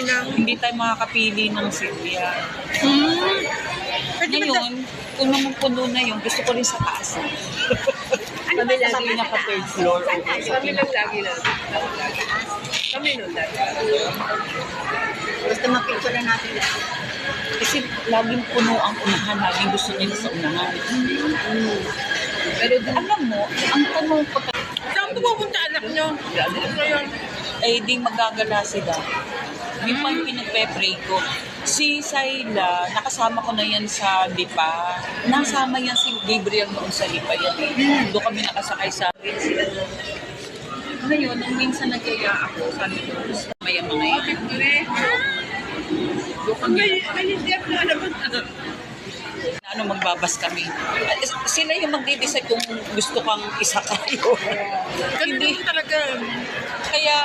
ng... Hindi tayo makakapili ng silya. Pwede ba Ngayon, kung naman puno na yun, gusto ko rin sa taas. Kami lagi Sabi niya ka third floor. Kami lang lagi lang. Kami nung lagi. Gusto mapicture na natin lahat. Kasi laging puno ang unahan, laging gusto nila sa unahan. Pero alam mo, ang tanong ko, Saan pupunta anak nyo? Ngayon. eh di magagala sila. Yun pa yung pinagpe-pray ko. Si Sayla, nakasama ko na yan sa Lipa. Nasama yan si Gabriel noon sa Lipa yan eh. Doon kami nakasakay sa sila. Ngayon, nung minsan nagyaya ako, sabi ko, gusto may mga yan. Doon kami, May hindi ako naman. ano, magbabas kami. Sila yung magde-decide kung gusto kang isakay o Ganun hindi. naman talaga. Kaya